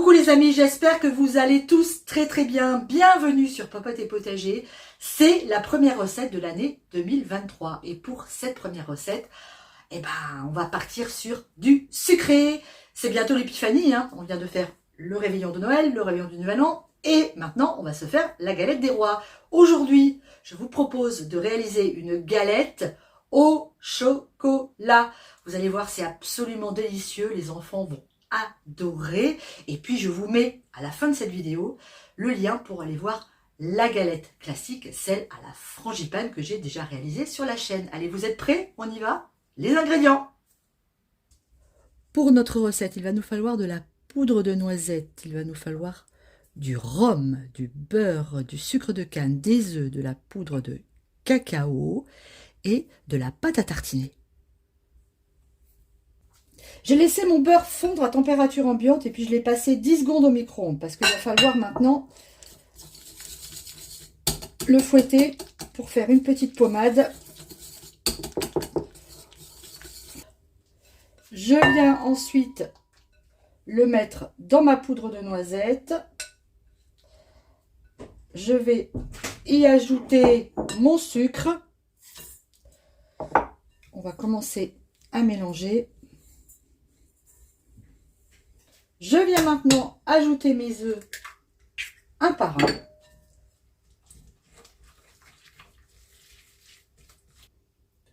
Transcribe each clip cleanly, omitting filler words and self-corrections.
Coucou les amis, j'espère que vous allez tous très bien. Bienvenue sur Popote et Potager. C'est la première recette de l'année 2023. Et pour cette première recette, on va partir sur du sucré. C'est bientôt l'épiphanie, hein. On vient de faire le réveillon de Noël, le réveillon du Nouvel An. Et maintenant, on va se faire la galette des rois. Aujourd'hui, je vous propose de réaliser une galette au chocolat. Vous allez voir, c'est absolument délicieux. Les enfants vont adorer. Et puis je vous mets à la fin de cette vidéo le lien pour aller voir la galette classique, celle à la frangipane que j'ai déjà réalisée sur la chaîne. Allez, vous êtes prêts? On y va? Les ingrédients. Pour notre recette, il va nous falloir de la poudre de noisette, il va nous falloir du rhum, du beurre, du sucre de canne, des œufs, de la poudre de cacao et de la pâte à tartiner. J'ai laissé mon beurre fondre à température ambiante et puis je l'ai passé 10 secondes au micro-ondes parce qu'il va falloir maintenant le fouetter pour faire une petite pommade. Je viens ensuite le mettre dans ma poudre de noisette. Je vais y ajouter mon sucre. On va commencer à mélanger. Je viens maintenant ajouter mes œufs un par un.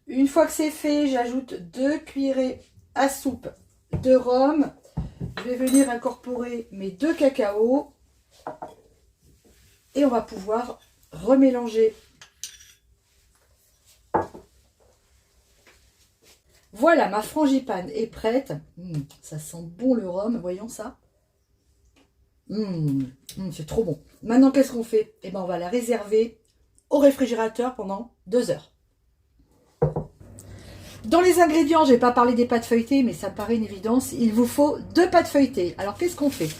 Une fois que c'est fait, j'ajoute 2 cuillerées à soupe de rhum. Je vais venir incorporer mes 2 cacao. Et on va pouvoir remélanger. Voilà, ma frangipane est prête. Ça sent bon le rhum, voyons ça. C'est trop bon. Maintenant, qu'est-ce qu'on fait? On va la réserver au réfrigérateur pendant 2 heures. Dans les ingrédients, je n'ai pas parlé des pâtes feuilletées, mais ça me paraît une évidence. Il vous faut 2 pâtes feuilletées. Alors, qu'est-ce qu'on fait?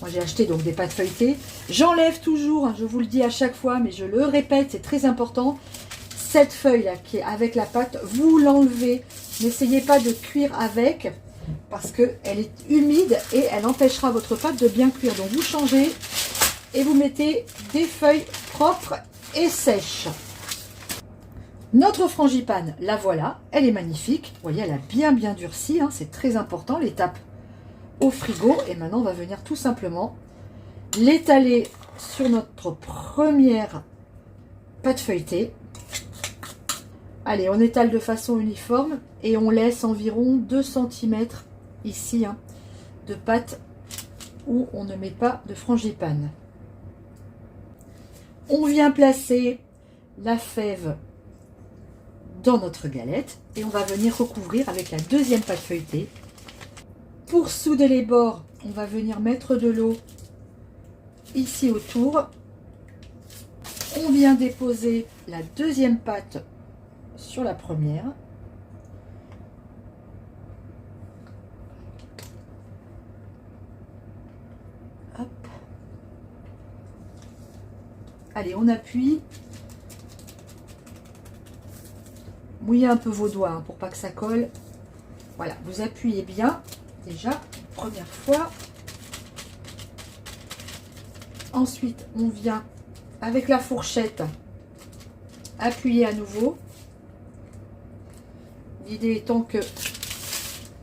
Moi, j'ai acheté donc des pâtes feuilletées. J'enlève toujours, je vous le dis à chaque fois, mais je le répète, c'est très important. Cette feuille-là qui est avec la pâte, vous l'enlevez. N'essayez pas de cuire avec parce qu'elle est humide et elle empêchera votre pâte de bien cuire. Donc, vous changez et vous mettez des feuilles propres et sèches. Notre frangipane, la voilà, elle est magnifique. Vous voyez, elle a bien durci, hein, c'est très important, l'étape au frigo. Et maintenant, on va venir tout simplement l'étaler sur notre première pâte feuilletée. Allez, on étale de façon uniforme et on laisse environ 2 cm ici de pâte où on ne met pas de frangipane. On vient placer la fève dans notre galette et on va venir recouvrir avec la deuxième pâte feuilletée. Pour souder les bords, on va venir mettre de l'eau ici autour. On vient déposer la deuxième pâte sur la première. Hop. Allez, on appuie. Mouillez un peu vos doigts pour pas que ça colle. Voilà, vous appuyez bien déjà, première fois. Ensuite, on vient avec la fourchette appuyer à nouveau. L'idée étant que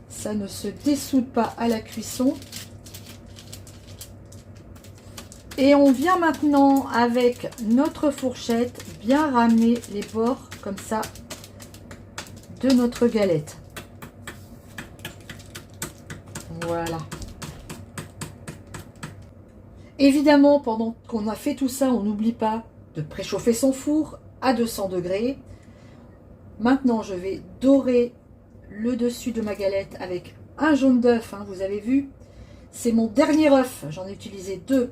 ça ne se dessoude pas à la cuisson. Et on vient maintenant avec notre fourchette bien ramener les bords comme ça de notre galette. Voilà. Évidemment, pendant qu'on a fait tout ça, on n'oublie pas de préchauffer son four à 200 degrés. Maintenant, je vais dorer le dessus de ma galette avec un jaune d'œuf. Vous avez vu, c'est mon dernier œuf. J'en ai utilisé 2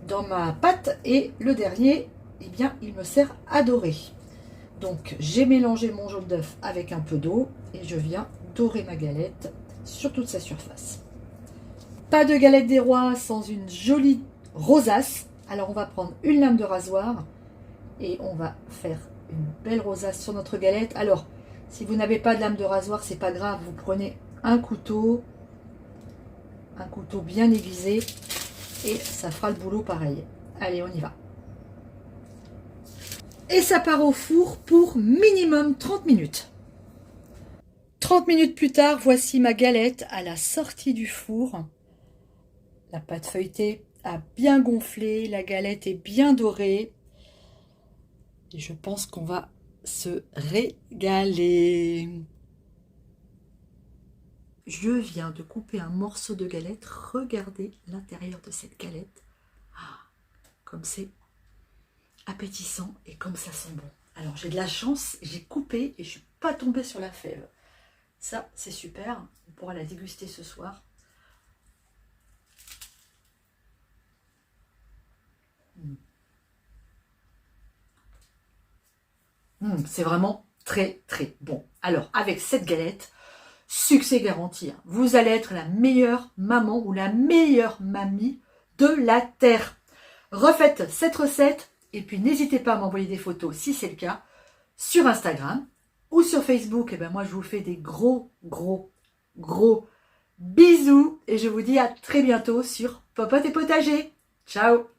dans ma pâte et le dernier, il me sert à dorer. Donc, j'ai mélangé mon jaune d'œuf avec un peu d'eau et je viens dorer ma galette sur toute sa surface. Pas de galette des rois sans une jolie rosace. Alors, on va prendre une lame de rasoir et on va faire une belle rosace sur notre galette. Alors, si vous n'avez pas de lame de rasoir, c'est pas grave. Vous prenez un couteau un couteau bien aiguisé et ça fera le boulot pareil. Allez, on y va. Et ça part au four pour minimum 30 minutes. 30 minutes plus tard, voici ma galette à la sortie du four. La pâte feuilletée a bien gonflé, la galette est bien dorée. Et je pense qu'on va se régaler. Je viens de couper un morceau de galette. Regardez l'intérieur de cette galette. Ah, comme c'est appétissant et comme ça sent bon. Alors j'ai de la chance, j'ai coupé et je ne suis pas tombée sur la fève. Ça, c'est super. On pourra la déguster ce soir. C'est vraiment très très bon. Alors avec cette galette, succès garanti. Vous allez être la meilleure maman ou la meilleure mamie de la Terre. Refaites cette recette et puis n'hésitez pas à m'envoyer des photos si c'est le cas sur Instagram ou sur Facebook. Et ben moi je vous fais des gros bisous et je vous dis à très bientôt sur Popote et Potager. Ciao!